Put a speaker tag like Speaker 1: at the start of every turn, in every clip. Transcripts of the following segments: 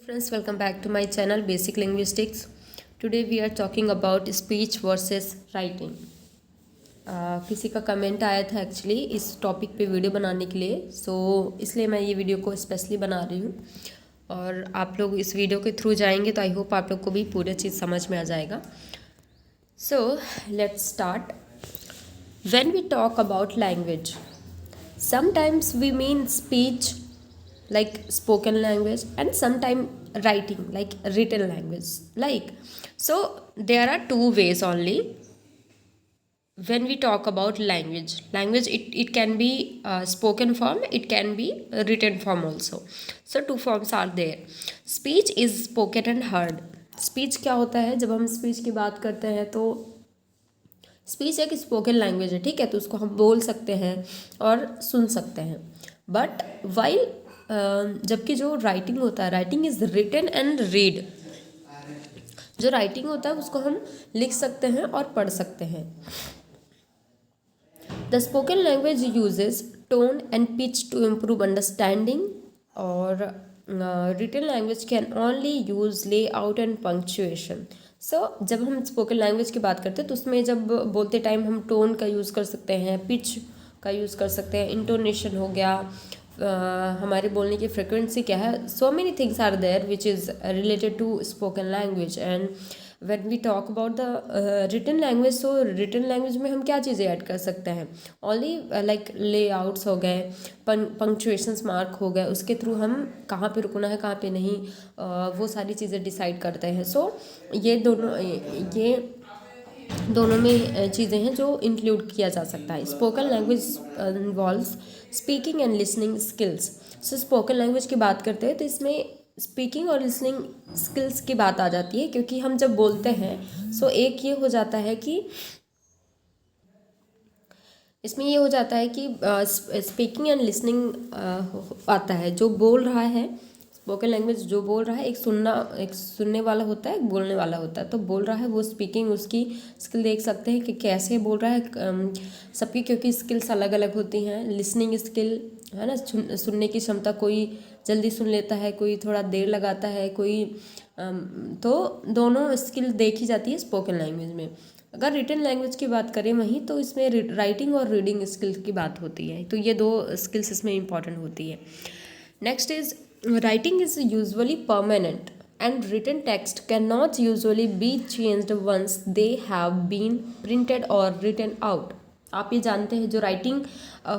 Speaker 1: Friends, welcome back to my channel Basic Linguistics. Today we are talking about speech versus writing. किसी का comment आया था actually इस topic पे video बनाने के लिए, इसलिए मैं ये वीडियो को स्पेशली बना रही हूँ और आप लोग इस वीडियो के थ्रू जाएंगे तो आई होप आप लोग को भी पूरी चीज़ समझ में आ जाएगा. So let's start. When we talk about language, sometimes we mean speech like spoken language and sometimes writing like written language. So there are two ways only when we talk about language. It can be spoken form, it can be written form also. So two forms are there. Speech is spoken and heard. Speech क्या होता है? जब हम speech की बात करते हैं तो स्पीच एक स्पोकन लैंग्वेज है, ठीक है, तो उसको हम बोल सकते हैं और सुन सकते हैं. बट वाइल जबकि जो राइटिंग होता है, writing is written and read. जो राइटिंग होता है उसको हम लिख सकते हैं और पढ़ सकते हैं. The spoken language uses tone and pitch to improve understanding और written language can only use layout and punctuation. जब हम स्पोकन लैंग्वेज की बात करते हैं तो उसमें जब बोलते टाइम हम टोन का यूज़ कर सकते हैं, पिच का यूज़ कर सकते हैं, इंटोनेशन हो गया, हमारे बोलने की फ्रिक्वेंसी क्या है. So many things are there which is related to spoken language. And when we talk about the written language, so written language में हम क्या चीज़ें ऐड कर सकते हैं? ओनली लाइक लेआउट्स हो गए, पंक्चुएशंस मार्क हो गए, उसके थ्रू हम कहाँ पे रुकना है कहाँ पे नहीं, वो सारी चीज़ें डिसाइड करते हैं. ये दोनों में चीज़ें हैं जो इंक्लूड किया जा सकता है. Spoken language involves speaking and listening skills. Spoken language की बात करते हैं तो इसमें स्पीकिंग और लिसनिंग स्किल्स की बात आ जाती है, क्योंकि हम जब बोलते हैं एक ये हो जाता है कि इसमें ये हो जाता है कि स्पीकिंग एंड लिसनिंग आता है. जो बोल रहा है स्पोकन लैंग्वेज, जो बोल रहा है, एक सुनने वाला होता है, एक बोलने वाला होता है. तो बोल रहा है वो स्पीकिंग, उसकी स्किल देख सकते हैं कि कैसे बोल रहा है. सबकी क्योंकि स्किल्स अलग अलग होती हैं. लिसनिंग स्किल है ना, सुनने की क्षमता, कोई जल्दी सुन लेता है, कोई थोड़ा देर लगाता है, कोई तो दोनों स्किल देखी जाती है स्पोकन लैंग्वेज में. अगर रिटन लैंग्वेज की बात करें वहीं तो इसमें राइटिंग और रीडिंग स्किल्स की बात होती है. तो ये दो स्किल्स इसमें इंपॉर्टेंट होती है. Next is writing is usually permanent and written text can not usually be changed once they have been printed और रिटन आउट. आप ये जानते हैं जो राइटिंग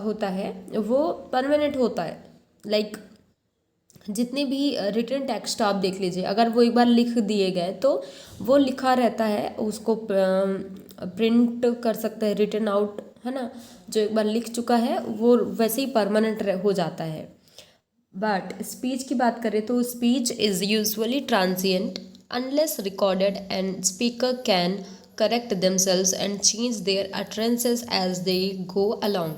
Speaker 1: होता है वो परमानेंट होता है. लाइक जितने भी रिटन टेक्स्ट आप देख लीजिए, अगर वो एक बार लिख दिए गए तो वो लिखा रहता है, उसको प्रिंट कर सकते हैं, रिटन आउट, है ना. जो एक बार लिख चुका है वो वैसे ही परमानेंट हो जाता है. बट स्पीच की बात करें तो speech is usually transient unless recorded and speaker can correct themselves and change their utterances as they go along.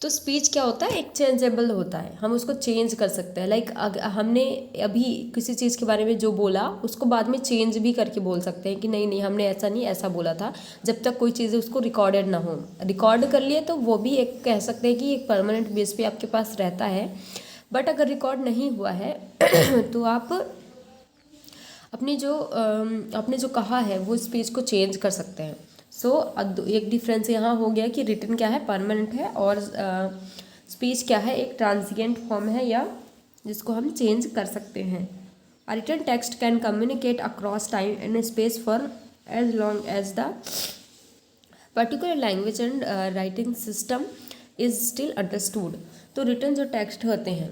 Speaker 1: तो स्पीच क्या होता है? एक चेंजेबल होता है, हम उसको चेंज कर सकते हैं. लाइक हमने अभी किसी चीज़ के बारे में जो बोला उसको बाद में चेंज भी करके बोल सकते हैं कि नहीं नहीं हमने ऐसा नहीं ऐसा बोला था, जब तक कोई चीज़ उसको रिकॉर्डेड ना हो. रिकॉर्ड कर लिए तो वो भी एक कह सकते हैं कि एक परमानेंट बेस पे आपके पास रहता है. बट अगर रिकॉर्ड नहीं हुआ है तो आप आपने जो कहा है वो स्पीच को चेंज कर सकते हैं. एक डिफरेंस यहाँ हो गया कि रिटन क्या है, परमानेंट है, और स्पीच क्या है, एक ट्रांजिएंट फॉर्म है या जिसको हम चेंज कर सकते हैं. A written text can communicate across time and space for as long as the particular language and writing system is still understood. तो रिटन जो टेक्स्ट होते हैं,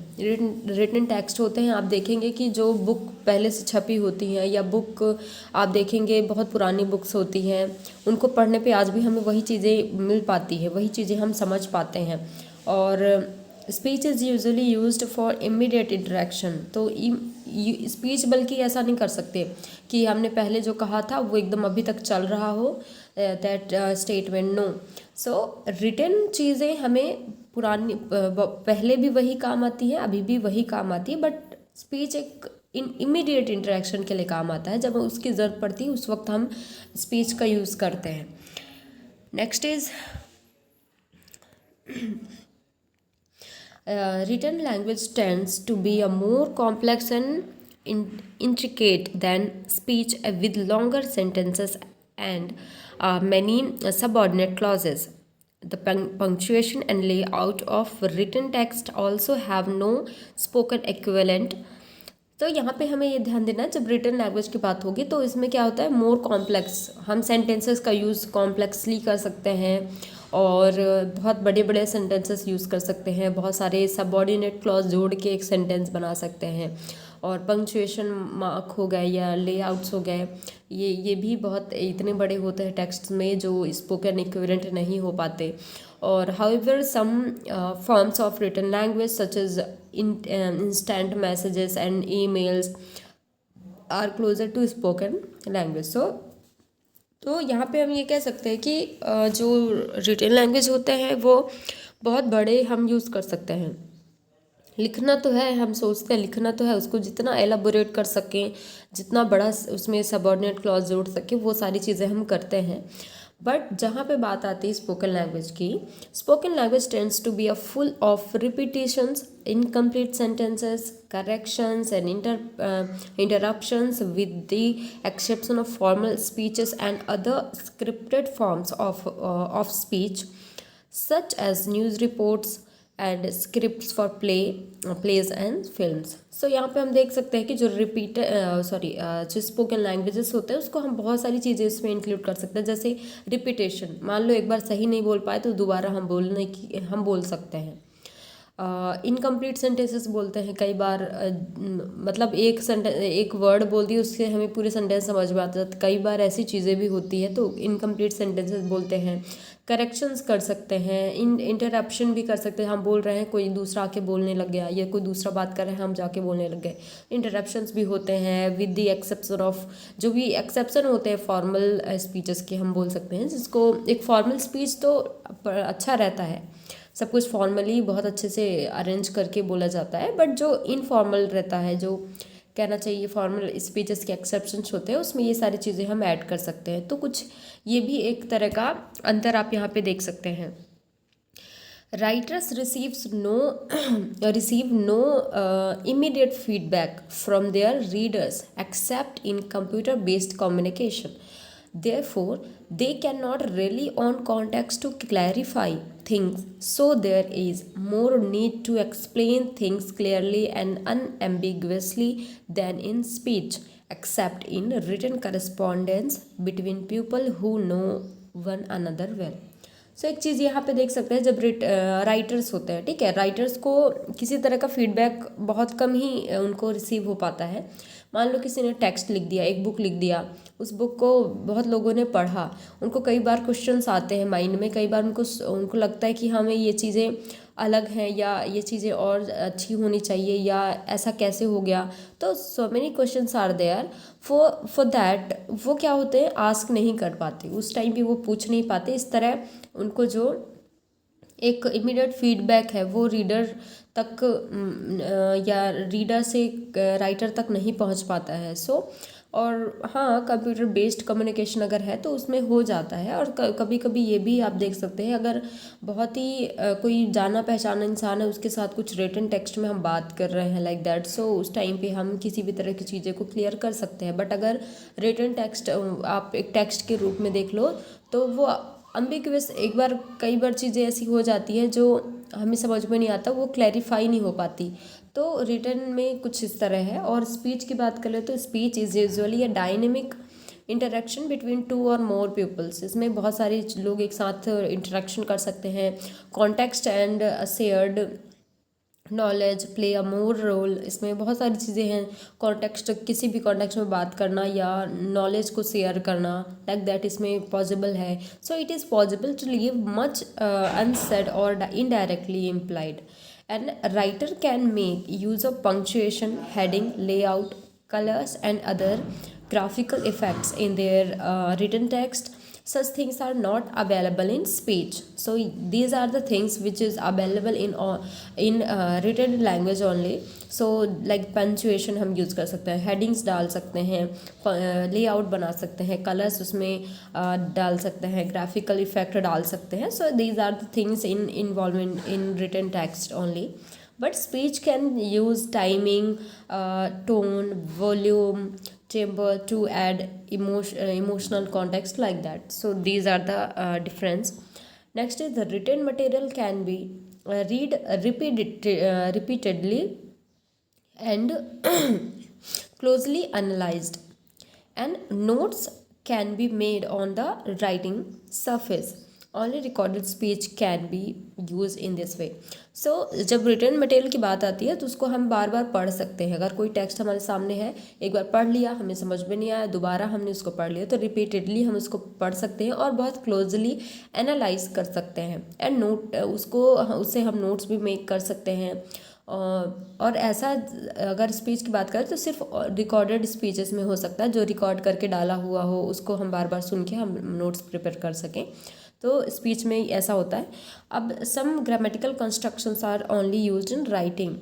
Speaker 1: रिटन टेक्स्ट होते हैं, आप देखेंगे कि जो बुक पहले से छपी होती हैं या बुक आप देखेंगे बहुत पुरानी बुक्स होती हैं, उनको पढ़ने पे आज भी हमें वही चीज़ें मिल पाती है, वही चीज़ें हम समझ पाते हैं. और speech is usually used for immediate interaction. तो स्पीच बल्कि ऐसा नहीं कर सकते कि हमने पहले जो कहा था वो एकदम अभी तक चल रहा हो, दैट स्टेटमेंट, नो. रिटन चीज़ें हमें पुरानी पहले भी वही काम आती है, अभी भी वही काम आती है. बट स्पीच एक इमीडिएट इंटरेक्शन के लिए काम आता है. जब उसकी ज़रूरत पड़ती है उस वक्त हम स्पीच का यूज़ करते हैं. Next is written language tends to be a more complex and intricate than speech with longer sentences and many subordinate clauses. The punctuation and layout of written text also have no spoken equivalent. तो यहाँ पे हमें ये ध्यान देना है, जब written language की बात होगी तो इसमें क्या होता है, मोर कॉम्प्लेक्स, हम सेंटेंसेस का यूज़ कॉम्प्लेक्सली कर सकते हैं और बहुत बड़े बड़े सेंटेंसेस यूज़ कर सकते हैं, बहुत सारे सबऑर्डिनेट क्लॉज जोड़ के एक सेंटेंस बना सकते हैं, और पंक्चुएशन मार्क हो गए या लेआउट्स हो गए, ये भी बहुत इतने बड़े होते हैं टेक्स्ट में जो स्पोकन इक्विवेलेंट नहीं हो पाते. और however some forms of written language such as instant messages and emails are closer to spoken language. तो यहाँ पे हम ये कह सकते हैं कि जो रिटन लैंग्वेज होते हैं वो बहुत बड़े हम यूज़ कर सकते हैं. लिखना तो है, हम सोचते हैं लिखना तो है, उसको जितना एलाबोरेट कर सकें, जितना बड़ा उसमें सबऑर्डिनेट क्लॉज जोड़ सकें, वो सारी चीज़ें हम करते हैं. बट जहाँ पे बात आती है स्पोकन लैंग्वेज की, spoken language tends to be a full of repetitions, incomplete sentences, corrections and interruptions with the exception of formal speeches and other scripted forms of speech such as news reports and scripts for plays and films. So यहाँ पे हम देख सकते हैं कि जो जो spoken languages होते हैं उसको हम बहुत सारी चीज़ें इसमें इंक्लूड कर सकते हैं. जैसे रिपीटेशन, मान लो एक बार सही नहीं बोल पाए तो दोबारा हम बोल सकते हैं. इनकम्प्लीट सेंटेंसेस बोलते हैं कई बार, मतलब एक वर्ड बोल दी उससे हमें पूरे सेंटेंस समझ में आता है. कई बार ऐसी चीज़ें भी होती है तो इनकम्प्लीट सेंटेंसेस बोलते हैं. करेक्शंस कर सकते हैं, इंटरप्शन भी कर सकते हैं. हम बोल रहे हैं, कोई दूसरा आके बोलने लग गया, या कोई दूसरा बात कर रहे हैं, हम जाके बोलने लग गए. इंटरप्शंस भी होते हैं विद द एक्सेप्शन ऑफ, जो भी एक्सेप्शन होते हैं फॉर्मल स्पीचेस के, हम बोल सकते हैं. जिसको एक फॉर्मल स्पीच तो अच्छा रहता है, सब कुछ फॉर्मली बहुत अच्छे से अरेंज करके बोला जाता है. बट जो इनफॉर्मल रहता है, जो कहना चाहिए फॉर्मल स्पीचेस के एक्सेप्शंस होते हैं, उसमें ये सारी चीज़ें हम ऐड कर सकते हैं. तो कुछ ये भी एक तरह का अंतर आप यहाँ पे देख सकते हैं. Writers receive no immediate feedback from their readers except in computer based communication. Therefore, they cannot rely on context to clarify things, so there is more need to explain things clearly and unambiguously than in speech, except in written correspondence between people who know one another well. सो एक चीज़ यहाँ पे देख सकते हैं, जब writers होते हैं, ठीक है, राइटर्स को किसी तरह का फीडबैक बहुत कम ही उनको रिसीव हो पाता है. मान लो किसी ने टेक्स्ट लिख दिया, एक बुक लिख दिया, उस बुक को बहुत लोगों ने पढ़ा, उनको कई बार क्वेश्चंस आते हैं माइंड में, कई बार उनको लगता है कि हमें ये चीज़ें अलग हैं या ये चीज़ें और अच्छी होनी चाहिए या ऐसा कैसे हो गया. तो so many questions are there, for that वो क्या होते हैं, आस्क नहीं कर पाते, उस टाइम पे वो पूछ नहीं पाते. इस तरह उनको जो एक इमीडिएट फीडबैक है वो रीडर तक या रीडर से राइटर तक नहीं पहुंच पाता है. और हाँ, कंप्यूटर बेस्ड कम्युनिकेशन अगर है तो उसमें हो जाता है. और कभी कभी ये भी आप देख सकते हैं, अगर बहुत ही कोई जाना पहचाना इंसान है, उसके साथ कुछ रिटन टेक्स्ट में हम बात कर रहे हैं लाइक दैट, सो उस टाइम पे हम किसी भी तरह की चीज़ें को क्लियर कर सकते हैं. बट अगर रिटन टेक्स्ट आप एक टेक्स्ट के रूप में देख लो तो वो अम्बिग्युअस, कई बार चीज़ें ऐसी हो जाती हैं जो हमें समझ में नहीं आता, वो क्लैरिफाई नहीं हो पाती. तो रिटन में कुछ इस तरह है. और स्पीच की बात करें तो speech is usually a dynamic interaction between two और मोर पीपल्स. इसमें बहुत सारे लोग एक साथ इंटरेक्शन कर सकते हैं. Context and shared knowledge play a more role. इसमें बहुत सारी चीज़ें हैं. कॉन्टेक्स्ट, किसी भी कॉन्टेक्स्ट में बात करना या नॉलेज को शेयर करना लाइक दैट, इसमें पॉसिबल है. So it is possible to leave much unsaid और indirectly implied. And writer can make use of punctuation, heading, layout, colors and other graphical effects in their written text. Such things are not available in speech. So these are the things which is available in written language only. So like punctuation हम use कर सकते हैं, headings डाल सकते हैं, layout बना सकते हैं, colors उसमें डाल सकते हैं, graphical effect डाल सकते हैं. So these are the things involved in written text only. but speech can use timing, tone, volume, timbre to add emotional context like that. So these are the difference. Next is the written material can be repeatedly and closely analyzed, and notes can be made on the writing surface. Only recorded speech can be used in this way. So जब return material की बात आती है तो उसको हम बार बार पढ़ सकते हैं. अगर कोई टेक्स्ट हमारे सामने है, एक बार पढ़ लिया, हमें समझ में नहीं आया, दोबारा हमने उसको पढ़ लिया, तो रिपीटेडली हम उसको पढ़ सकते हैं और बहुत क्लोजली एनालाइज कर सकते हैं. एंड नोट उससे हम नोट्स भी मेक कर सकते हैं. और ऐसा अगर स्पीच की बात करें तो सिर्फ रिकॉर्डेड स्पीचेस में हो सकता है, जो रिकॉर्ड करके डाला हुआ हो उसको हम बार बार सुन के हम नोट्स प्रिपेयर कर सकें. तो स्पीच में ऐसा होता है. अब some grammatical constructions are only used in writing,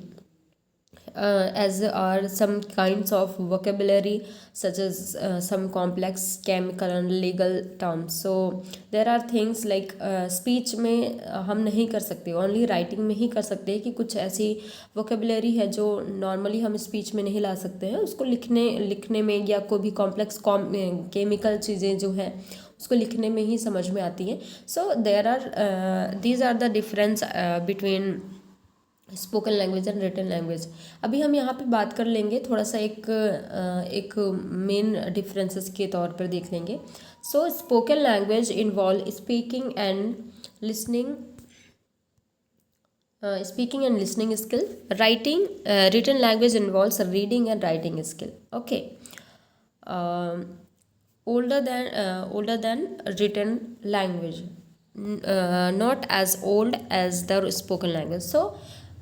Speaker 1: as are some kinds of vocabulary such as some complex chemical and legal terms. So there are things like speech में हम नहीं कर सकते, only writing में ही कर सकते हैं कि कुछ ऐसी vocabulary है जो normally हम speech में नहीं ला सकते हैं, उसको लिखने में या कोई भी complex chemical चीज़ें जो हैं उसको लिखने में ही समझ में आती हैं. So there are these are the difference between spoken language and written language. अभी हम यहाँ पे बात कर लेंगे थोड़ा सा एक मेन डिफरेंसेस के तौर पर देख लेंगे. So spoken language involve speaking and listening skill. Writing written language involves reading and writing skill. Okay. older than written language, not as old as the spoken language. So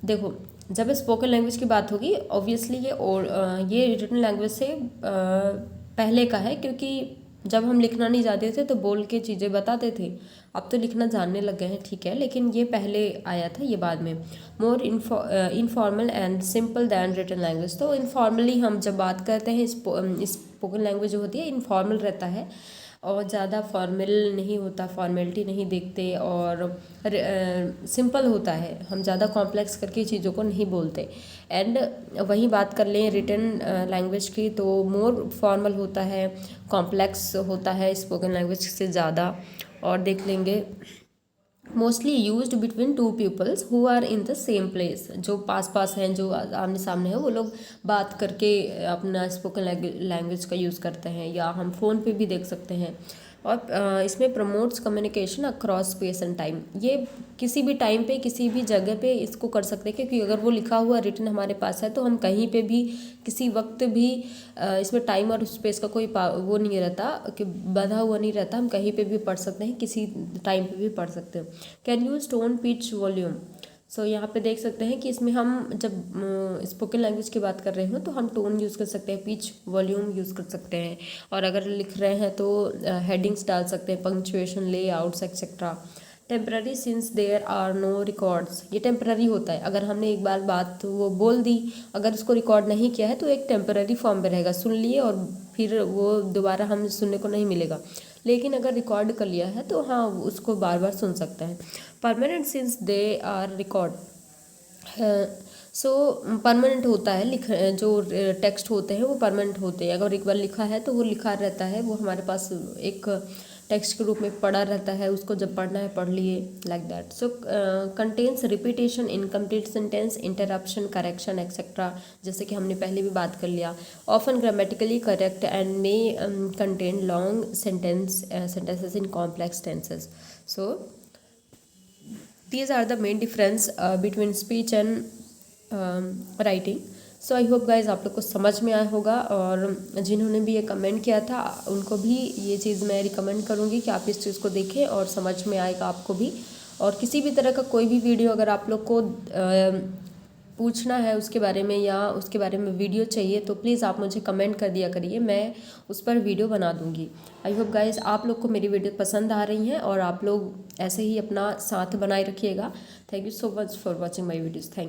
Speaker 1: देखो, जब spoken language की बात होगी obviously ये written language से पहले का है, क्योंकि जब हम लिखना नहीं जानते थे तो बोल के चीज़ें बताते थे. अब तो लिखना जानने लग गए हैं, ठीक है, लेकिन ये पहले आया था, ये बाद में. More informal and simple than written language. तो इनफॉर्मली हम जब बात करते हैं, स्पोकन लैंग्वेज जो होती है इनफॉर्मल रहता है और ज़्यादा फॉर्मल नहीं होता, फॉर्मेलिटी नहीं देखते, और सिंपल होता है, हम ज़्यादा कॉम्प्लेक्स करके चीज़ों को नहीं बोलते. एंड वहीं बात कर लें रिटन लैंग्वेज की तो मोर फॉर्मल होता है, कॉम्प्लेक्स होता है स्पोकन लैंग्वेज से ज़्यादा. और देख लेंगे mostly used between two peoples who are in the same place. जो पास हैं, जो आमने सामने है, वो लोग बात करके अपना स्पोकन लैंग्वेज का यूज़ करते हैं, या हम फ़ोन पे भी देख सकते हैं. और इसमें promotes communication across space and time. ये किसी भी टाइम पे किसी भी जगह पे इसको कर सकते हैं, क्योंकि अगर वो लिखा हुआ रिटन हमारे पास है तो हम कहीं पे भी किसी वक्त भी इसमें टाइम और स्पेस का कोई वो नहीं रहता, कि बंधा हुआ नहीं रहता, हम कहीं पे भी पढ़ सकते हैं, किसी टाइम पे भी पढ़ सकते हैं. Can use tone, pitch, volume. So यहाँ पे देख सकते हैं कि इसमें हम जब स्पोकन लैंग्वेज की बात कर रहे हो तो हम टोन यूज़ कर सकते हैं, पिच, वॉल्यूम यूज़ कर सकते हैं, और अगर लिख रहे हैं तो हेडिंग्स डाल सकते हैं, punctuation, layouts etcetera. Temporary since there are no records. ये टेम्पररी होता है, अगर हमने एक बार बात वो बोल दी, अगर उसको रिकॉर्ड नहीं किया है तो एक टेम्पररी फॉर्म में रहेगा, सुन लिए और फिर वो दोबारा हम सुनने को नहीं मिलेगा. लेकिन अगर रिकॉर्ड कर लिया है तो हाँ उसको बार बार सुन सकते हैं. Permanent since they are record. So permanent होता है, जो टेक्स्ट होते हैं वो परमानेंट होते हैं. अगर एक बार लिखा है तो वो लिखा रहता है, वो हमारे पास एक टेक्स्ट के रूप में पढ़ा रहता है, उसको जब पढ़ना है पढ़ लिए, like that. So contains repetition, incomplete sentence, interruption, correction etcetera, जैसे कि हमने पहले भी बात कर लिया. Often grammatically correct and may contain long sentences in complex tenses. So these are the main difference between speech and writing. So I hope guys आप लोग को समझ में आया होगा, और जिन्होंने भी ये कमेंट किया था उनको भी ये चीज़ मैं रिकमेंड करूँगी कि आप इस चीज़ को देखें और समझ में आएगा आपको भी. और किसी भी तरह का कोई भी वीडियो अगर आप लोग को पूछना है उसके बारे में, या उसके बारे में वीडियो चाहिए, तो प्लीज़ आप मुझे कमेंट कर दिया करिए, मैं उस पर वीडियो बना दूँगी. आई होप गाइज आप लोग को मेरी वीडियो पसंद आ रही हैं और आप लोग ऐसे ही अपना साथ बनाए रखिएगा. Thank you so much for watching my videos. Thank